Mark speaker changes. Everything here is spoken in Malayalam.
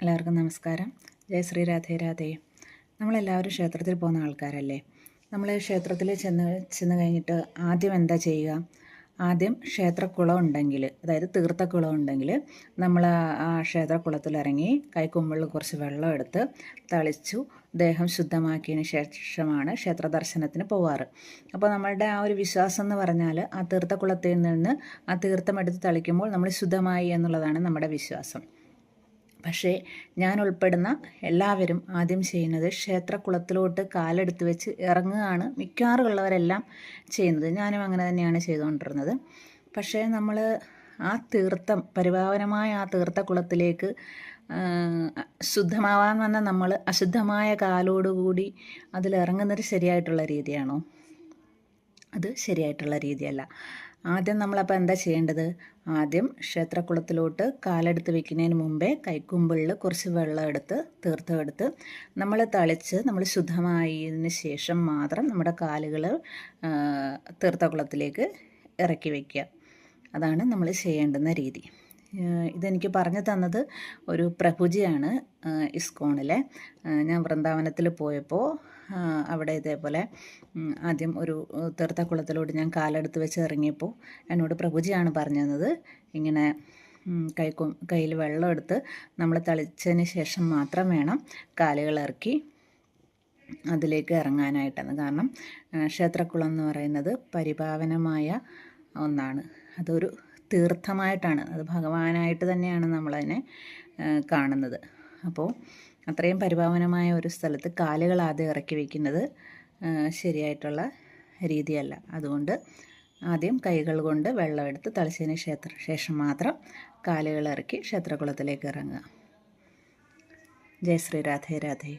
Speaker 1: എല്ലാവർക്കും നമസ്കാരം. ജയ ശ്രീ രാധേ രാധേ. നമ്മളെല്ലാവരും ക്ഷേത്രത്തിൽ പോകുന്ന ആൾക്കാരല്ലേ. നമ്മൾ ക്ഷേത്രത്തിൽ ചെന്ന് കഴിഞ്ഞിട്ട് ആദ്യം എന്താ ചെയ്യുക? ആദ്യം ക്ഷേത്രക്കുളം ഉണ്ടെങ്കിൽ, അതായത് തീർത്ഥക്കുളം ഉണ്ടെങ്കിൽ നമ്മൾ ആ ക്ഷേത്രക്കുളത്തിലിറങ്ങി കൈക്കുമ്പിളിൽ കുറച്ച് വെള്ളം എടുത്ത് തളിച്ചു ദേഹം ശുദ്ധമാക്കിയതിന് ശേഷമാണ് ക്ഷേത്ര ദർശനത്തിന് പോവാറ്. അപ്പോൾ നമ്മളുടെ ആ ഒരു വിശ്വാസം എന്ന് പറഞ്ഞാൽ ആ തീർത്ഥക്കുളത്തിൽ നിന്ന് ആ തീർത്ഥമെടുത്ത് തളിക്കുമ്പോൾ നമ്മൾ ശുദ്ധമായി എന്നുള്ളതാണ് നമ്മുടെ വിശ്വാസം. പക്ഷേ ഞാൻ ഉൾപ്പെടുന്ന എല്ലാവരും ആദ്യം ചെയ്യുന്നത് ക്ഷേത്രക്കുളത്തിലോട്ട് കാലെടുത്ത് വെച്ച് ഇറങ്ങുകയാണ് മിക്കവാറുള്ളവരെല്ലാം ചെയ്യുന്നത്. ഞാനും അങ്ങനെ തന്നെയാണ് ചെയ്തുകൊണ്ടിരുന്നത്. പക്ഷേ നമ്മൾ ആ തീർത്ഥം, പരിപാവനമായ ആ തീർത്ഥക്കുളത്തിലേക്ക് ശുദ്ധമാവാൻ വന്ന നമ്മൾ അശുദ്ധമായ കാലോടുകൂടി അതിലിറങ്ങുന്നത് ശരിയായിട്ടുള്ള രീതിയാണോ? അത് ശരിയായിട്ടുള്ള രീതിയല്ല. ആദ്യം നമ്മളപ്പോൾ എന്താ ചെയ്യേണ്ടത്? ആദ്യം ക്ഷേത്രക്കുളത്തിലോട്ട് കാലെടുത്ത് വെക്കുന്നതിന് മുമ്പേ കൈക്കുമ്പിളിൽ കുറച്ച് വെള്ളം എടുത്ത് തീർത്ഥമെടുത്ത് നമ്മൾ തളിച്ച് നമ്മൾ ശുദ്ധമായതിന് ശേഷം മാത്രം നമ്മുടെ കാലുകൾ തീർത്ഥക്കുളത്തിലേക്ക് ഇറക്കി വയ്ക്കുക. അതാണ് നമ്മൾ ചെയ്യേണ്ടുന്ന രീതി. ഇതെനിക്ക് പറഞ്ഞു തന്നത് ഒരു പ്രഭുജിയാണ് ഇസ്കോണിലെ. ഞാൻ വൃന്ദാവനത്തിൽ പോയപ്പോൾ അവിടെ ഇതേപോലെ ആദ്യം ഒരു തീർത്ഥക്കുളത്തിലോട്ട് ഞാൻ കാലെടുത്ത് വെച്ച് ഇറങ്ങിയപ്പോൾ എന്നോട് പ്രഭുജിയാണ് പറഞ്ഞു തന്നത്, ഇങ്ങനെ കയ്യിൽ വെള്ളം എടുത്ത് നമ്മൾ തളിച്ചതിന് ശേഷം മാത്രം വേണം കാലുകൾ ഇറക്കി അതിലേക്ക് ഇറങ്ങാനായിട്ടാണ്. കാരണം ക്ഷേത്രക്കുളം എന്ന് പറയുന്നത് പരിപാവനമായ ഒന്നാണ്. അതൊരു തീർത്ഥമായിട്ടാണ്, അത് ഭഗവാനായിട്ട് തന്നെയാണ് നമ്മളതിനെ കാണുന്നത്. അപ്പോൾ അത്രയും പരിപാവനമായ ഒരു സ്ഥലത്ത് കാലുകൾ ആദ്യം ഇറക്കി വയ്ക്കുന്നത് ശരിയായിട്ടുള്ള രീതിയല്ല. അതുകൊണ്ട് ആദ്യം കൈകൾ കൊണ്ട് വെള്ളം എടുത്ത് തളിച്ചതിന് ശേഷം മാത്രം കാലുകൾ ഇറക്കി ക്ഷേത്രകുളത്തിലേക്ക് ഇറങ്ങുക. ജയ ശ്രീ രാധേ രാധേ.